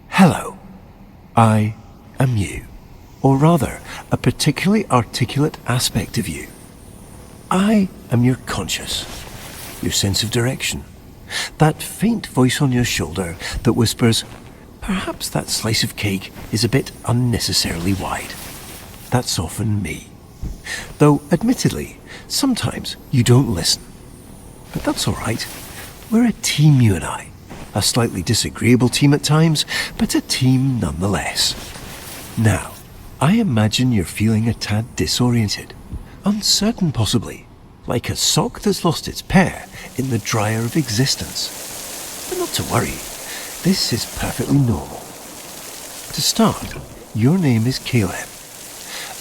Hello. I am you. Or rather, a particularly articulate aspect of you. I am your conscious, your sense of direction. That faint voice on your shoulder that whispers, perhaps that slice of cake is a bit unnecessarily wide. That's often me. Though, admittedly, sometimes you don't listen. But that's all right. We're a team, you and I. A slightly disagreeable team at times, but a team nonetheless. Now, I imagine you're feeling a tad disoriented, uncertain possibly, like a sock that's lost its pair in the dryer of existence. But not to worry, this is perfectly normal. To start, your name is Caleb,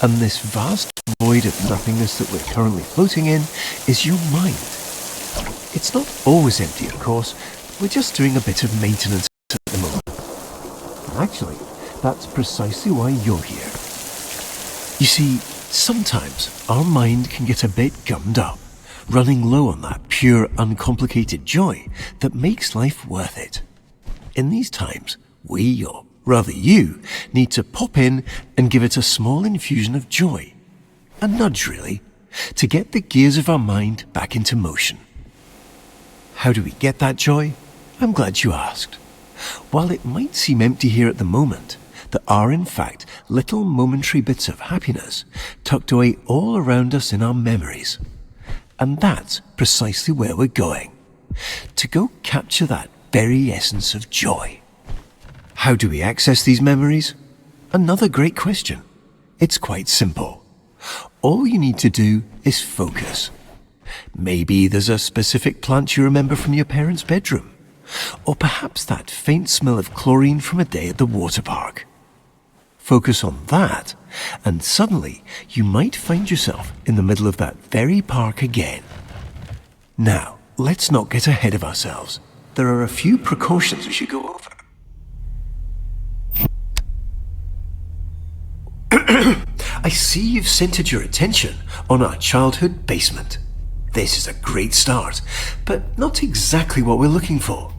and this vast void of nothingness that we're currently floating in is your mind. It's not always empty, of course. We're just doing a bit of maintenance at the moment. And actually, that's precisely why you're here. You see, sometimes our mind can get a bit gummed up, running low on that pure, uncomplicated joy that makes life worth it. In these times, we, or rather you, need to pop in and give it a small infusion of joy. A nudge, really, to get the gears of our mind back into motion. How do we get that joy? I'm glad you asked. While it might seem empty here at the moment, there are in fact little momentary bits of happiness tucked away all around us in our memories. And that's precisely where we're going. To go capture that very essence of joy. How do we access these memories? Another great question. It's quite simple. All you need to do is focus. Maybe there's a specific plant you remember from your parents' bedroom. Or perhaps that faint smell of chlorine from a day at the water park. Focus on that, and suddenly you might find yourself in the middle of that very park again. Now, let's not get ahead of ourselves. There are a few precautions we should go over. I see you've centered your attention on our childhood basement. This is a great start, but not exactly what we're looking for.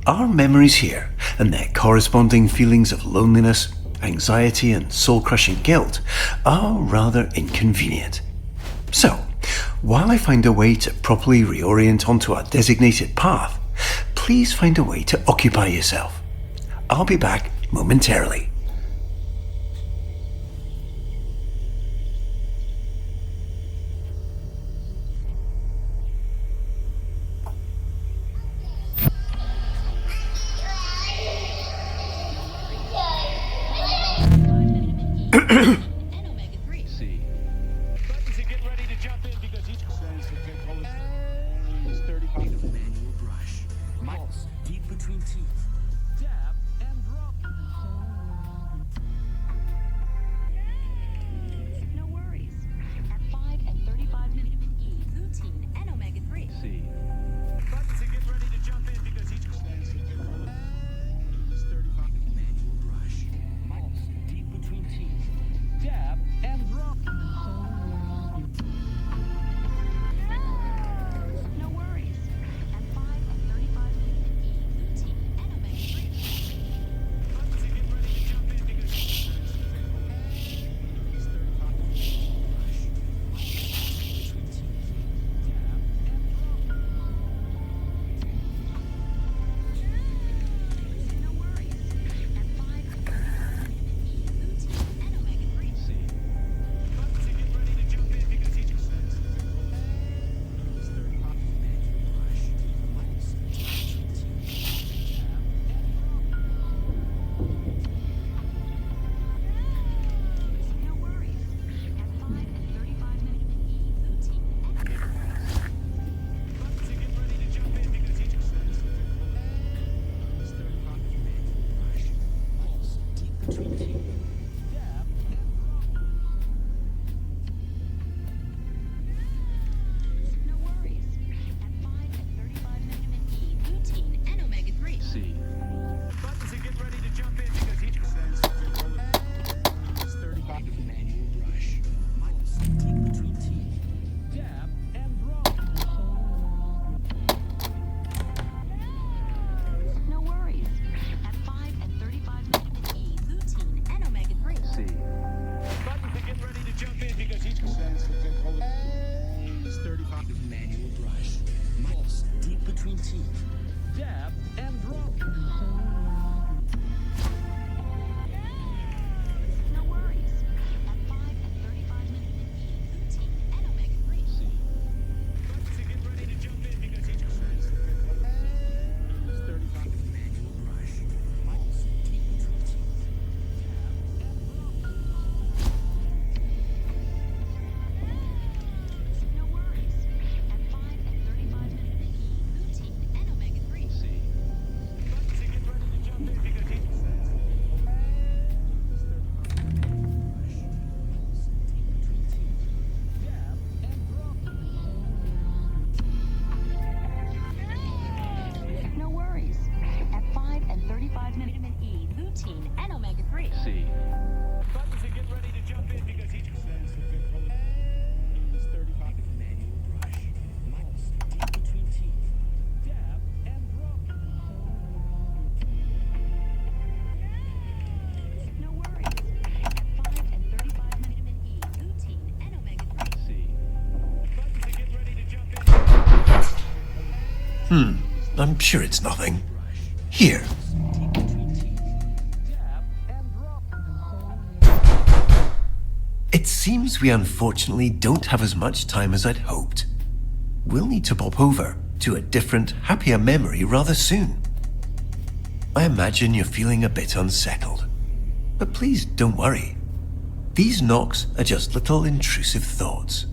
Our memories here, and their corresponding feelings of loneliness, anxiety, and soul-crushing guilt, are rather inconvenient. So, while I find a way to properly reorient onto our designated path, please find a way to occupy yourself. I'll be back momentarily. I'm sure it's nothing. Here. It seems we unfortunately don't have as much time as I'd hoped. We'll need to pop over to a different, happier memory rather soon. I imagine you're feeling a bit unsettled. But please don't worry. These knocks are just little intrusive thoughts.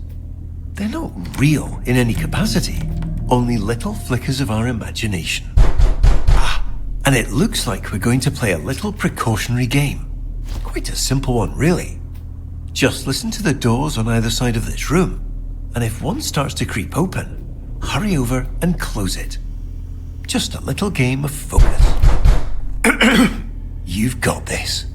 They're not real in any capacity, only little flickers of our imagination. And it looks like we're going to play a little precautionary game. Quite a simple one, really. Just listen to the doors on either side of this room, and if one starts to creep open, hurry over and close it. Just a little game of focus. You've got this.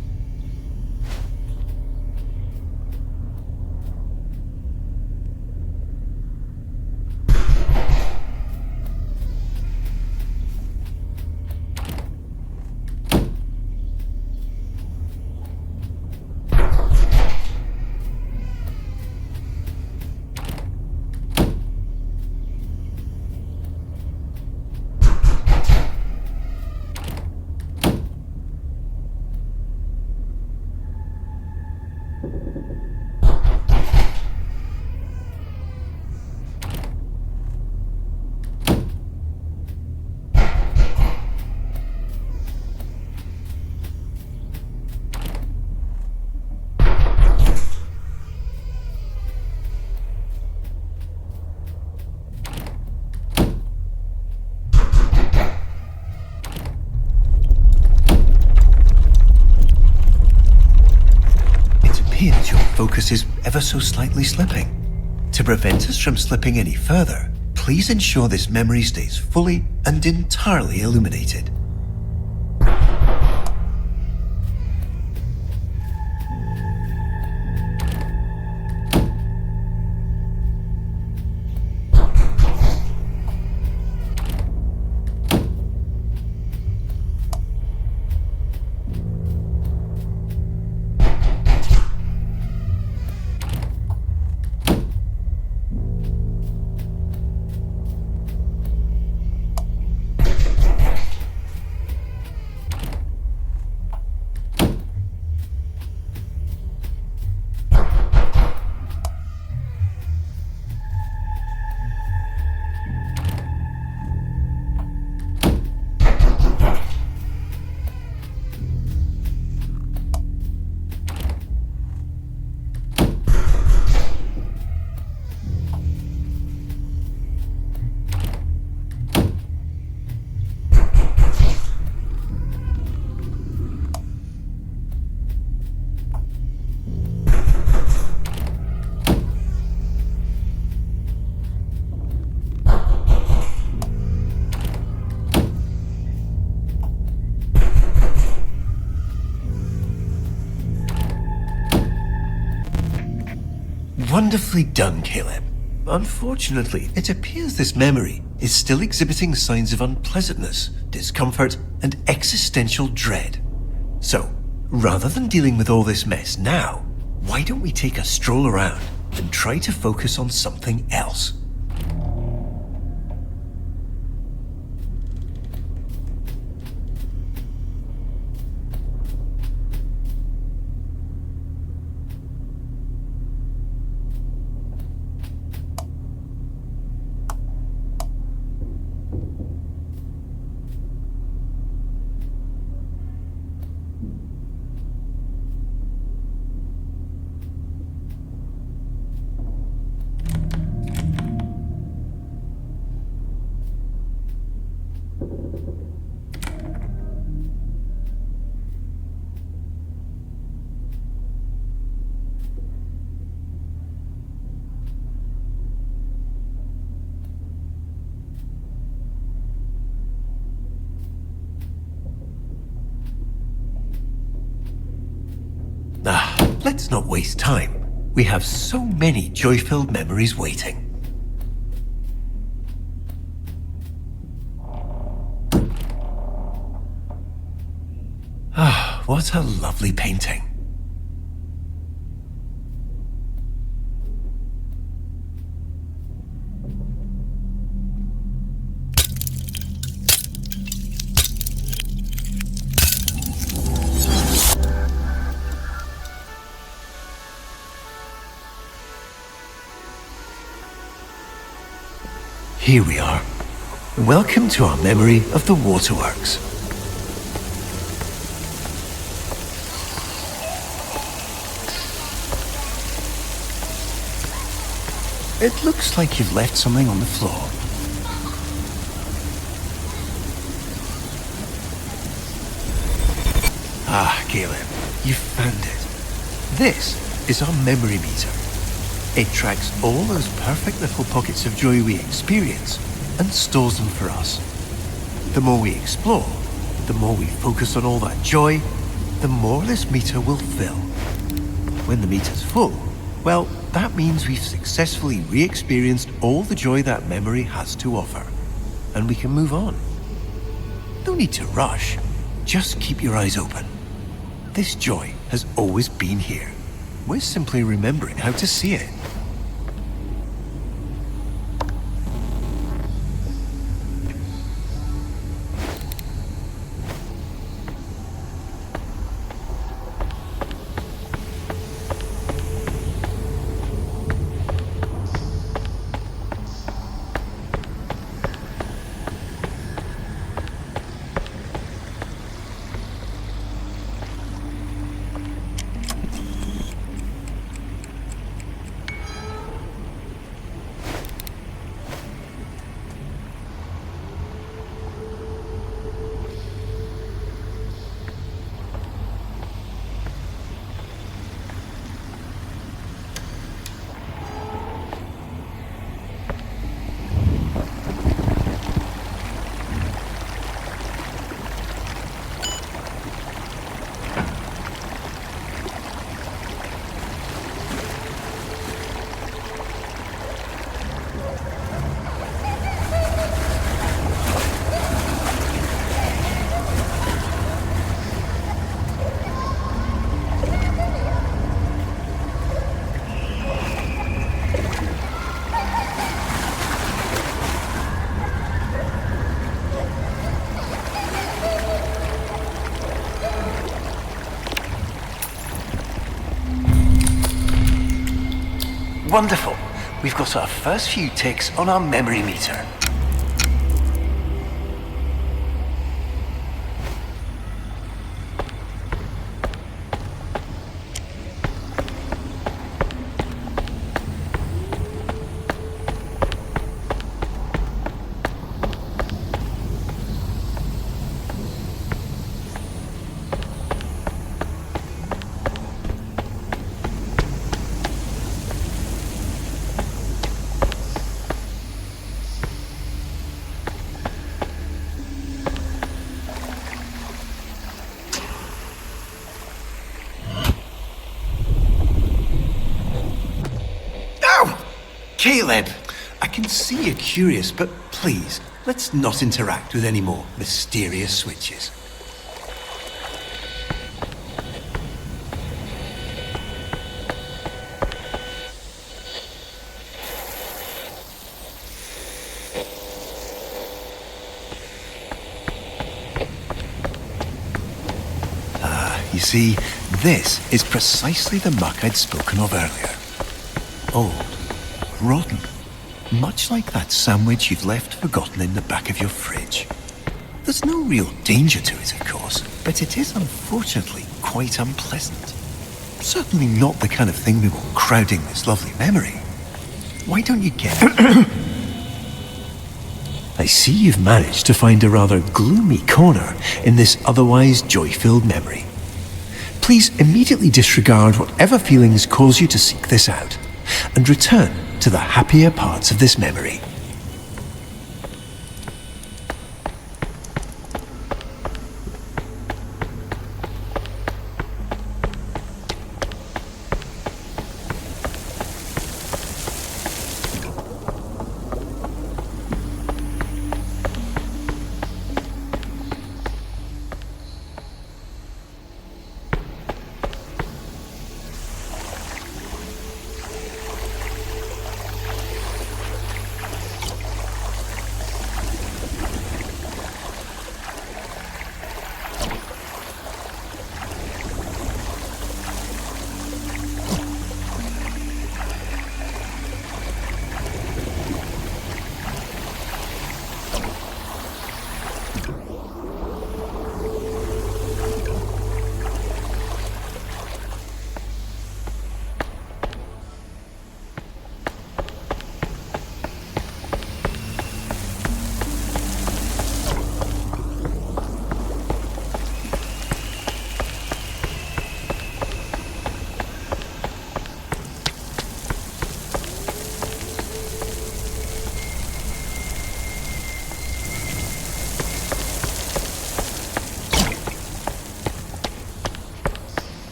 Your focus is ever so slightly slipping. To prevent us from slipping any further, please ensure this memory stays fully and entirely illuminated. Wonderfully done, Caleb. Unfortunately, it appears this memory is still exhibiting signs of unpleasantness, discomfort, and existential dread. So, rather than dealing with all this mess now, why don't we take a stroll around and try to focus on something else? Let's not waste time. We have so many joy-filled memories waiting. What a lovely painting. Here we are. Welcome to our memory of the waterworks. It looks like you've left something on the floor. Ah, Caleb, you found it. This is our memory meter. It tracks all those perfect little pockets of joy we experience and stores them for us. The more we explore, the more we focus on all that joy, the more this meter will fill. When the meter's full, well, that means we've successfully re-experienced all the joy that memory has to offer, and we can move on. No need to rush, just keep your eyes open. This joy has always been here. We're simply remembering how to see it. Wonderful. We've got our first few ticks on our memory meter. Caleb, I can see you're curious, but please, let's not interact with any more mysterious switches. You see, this is precisely the muck I'd spoken of earlier. Old. Rotten, much like that sandwich you've left forgotten in the back of your fridge. There's no real danger to it, of course, but it is unfortunately quite unpleasant. Certainly not the kind of thing we want crowding this lovely memory. Why don't you get... I see you've managed to find a rather gloomy corner in this otherwise joy-filled memory. Please immediately disregard whatever feelings cause you to seek this out, and return to the happier parts of this memory.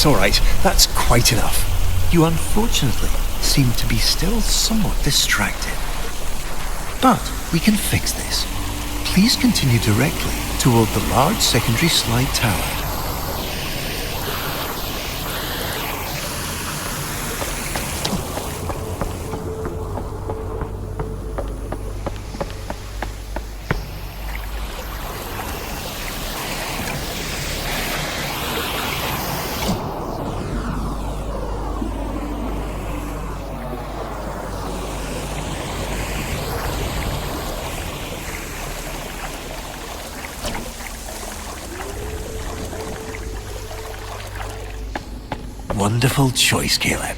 Yes, all right. That's quite enough. You unfortunately seem to be still somewhat distracted. But we can fix this. Please continue directly toward the large secondary slide tower. Wonderful choice, Caleb.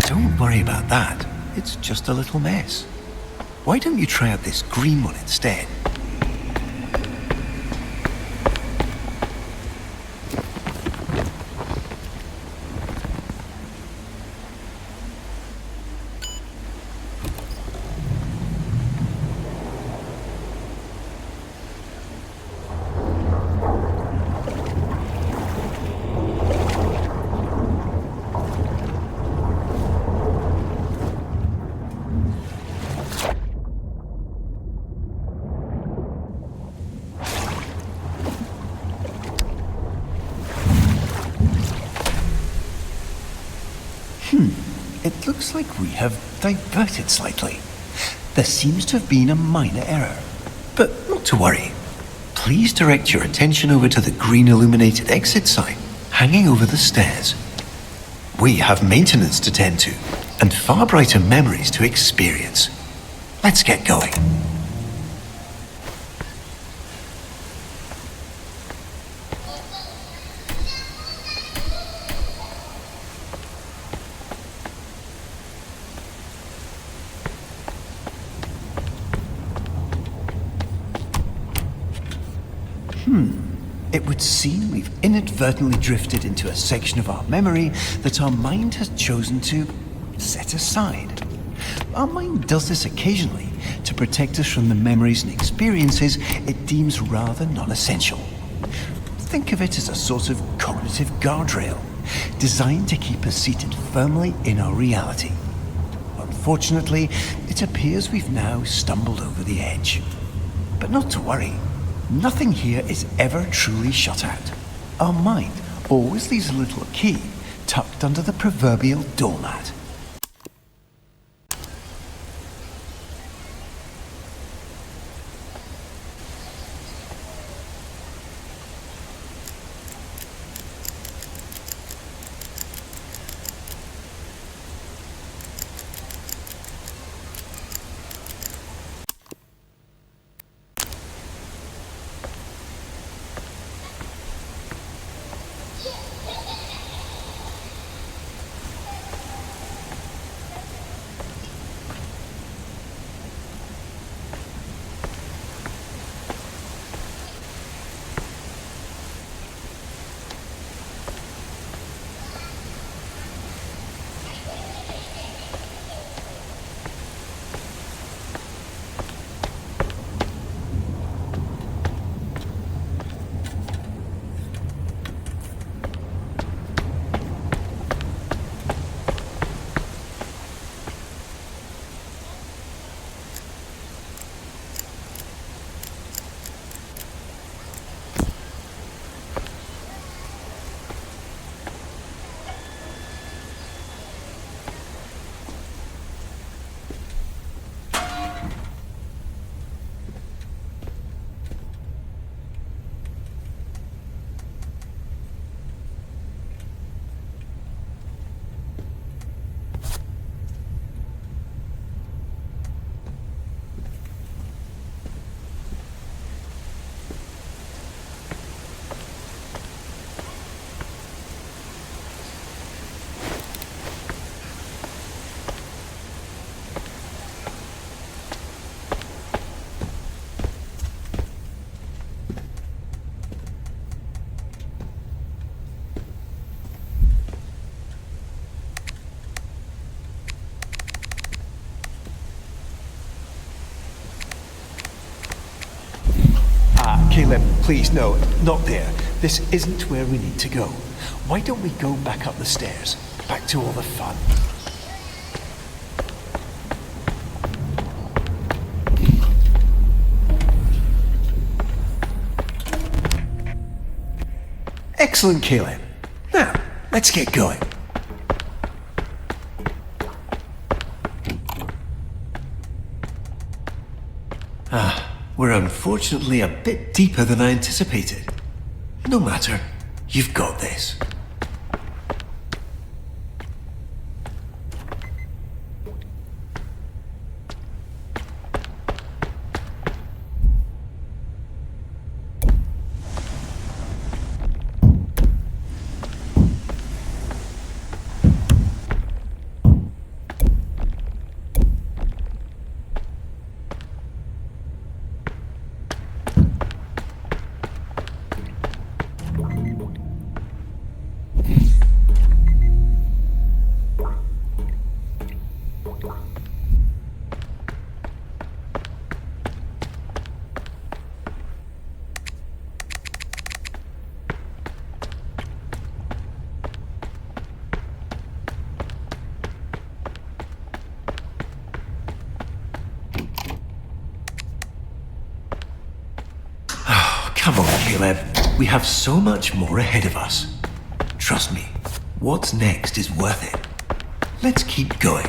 Don't worry about that. It's just a little mess. Why don't you try out this green one instead? It looks like we have diverted slightly. There seems to have been a minor error, but not to worry. Please direct your attention over to the green illuminated exit sign hanging over the stairs. We have maintenance to tend to and far brighter memories to experience. Let's get going. It would seem we've inadvertently drifted into a section of our memory that our mind has chosen to set aside. Our mind does this occasionally to protect us from the memories and experiences it deems rather non-essential. Think of it as a sort of cognitive guardrail, designed to keep us seated firmly in our reality. Unfortunately, it appears we've now stumbled over the edge. But not to worry. Nothing here is ever truly shut out. Our mind always leaves a little key tucked under the proverbial doormat. Caleb, please, no, not there. This isn't where we need to go. Why don't we go back up the stairs? Back to all the fun. Excellent, Caleb. Now, let's get going. We're unfortunately a bit deeper than I anticipated. No matter, you've got this. Come on, Caleb. We have so much more ahead of us. Trust me, what's next is worth it. Let's keep going.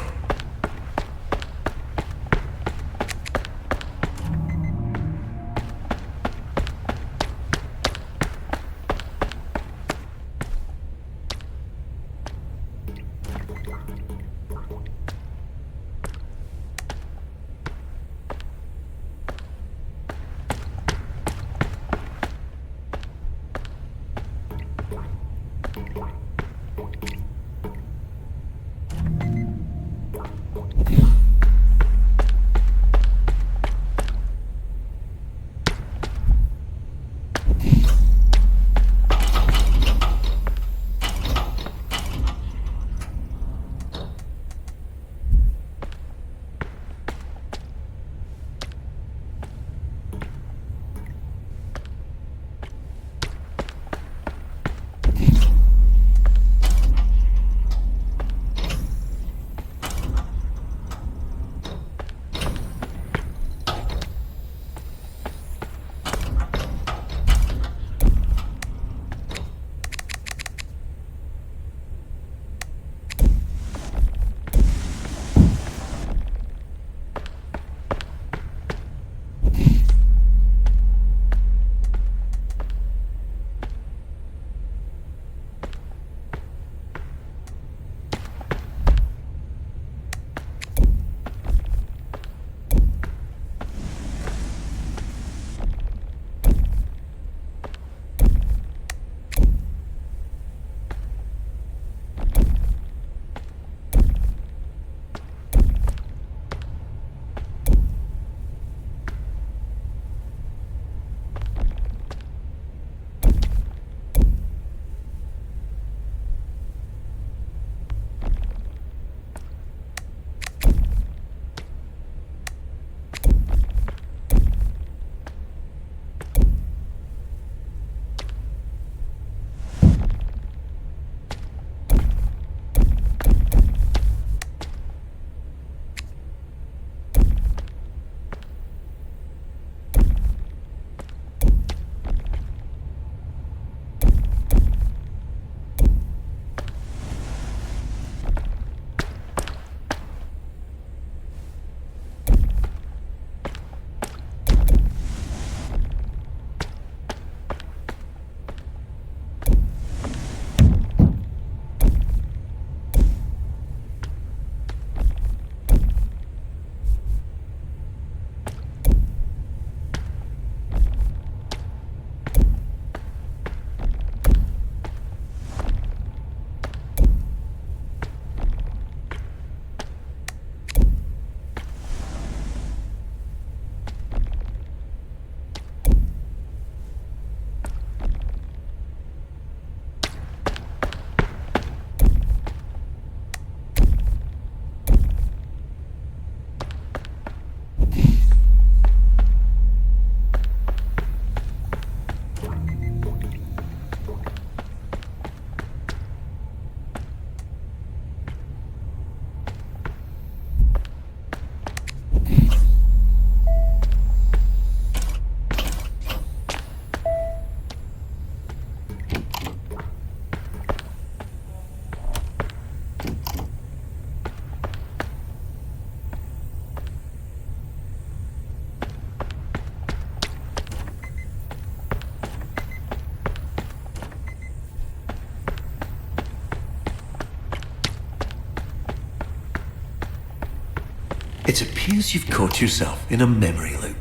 It appears you've caught yourself in a memory loop.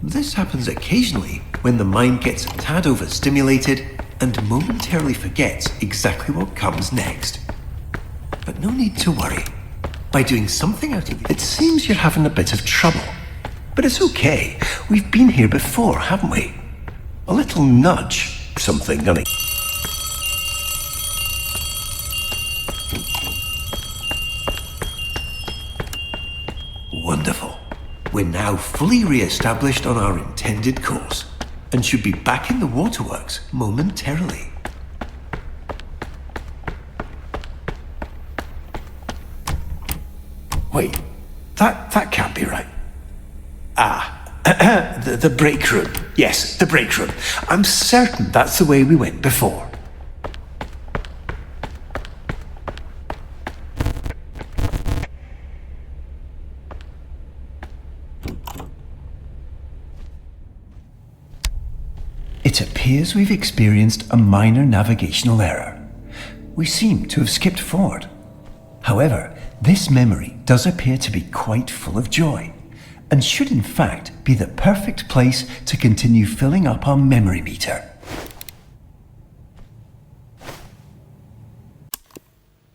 This happens occasionally when the mind gets a tad overstimulated and momentarily forgets exactly what comes next. But no need to worry. By doing something out of it seems you're having a bit of trouble. But it's okay. We've been here before, haven't we? A little nudge, something Wonderful. We're now fully re-established on our intended course and should be back in the waterworks momentarily. Wait, that can't be right. The break room. Yes, the break room. I'm certain that's the way we went before. It appears we've experienced a minor navigational error. We seem to have skipped forward. However, this memory does appear to be quite full of joy, and should in fact be the perfect place to continue filling up our memory meter.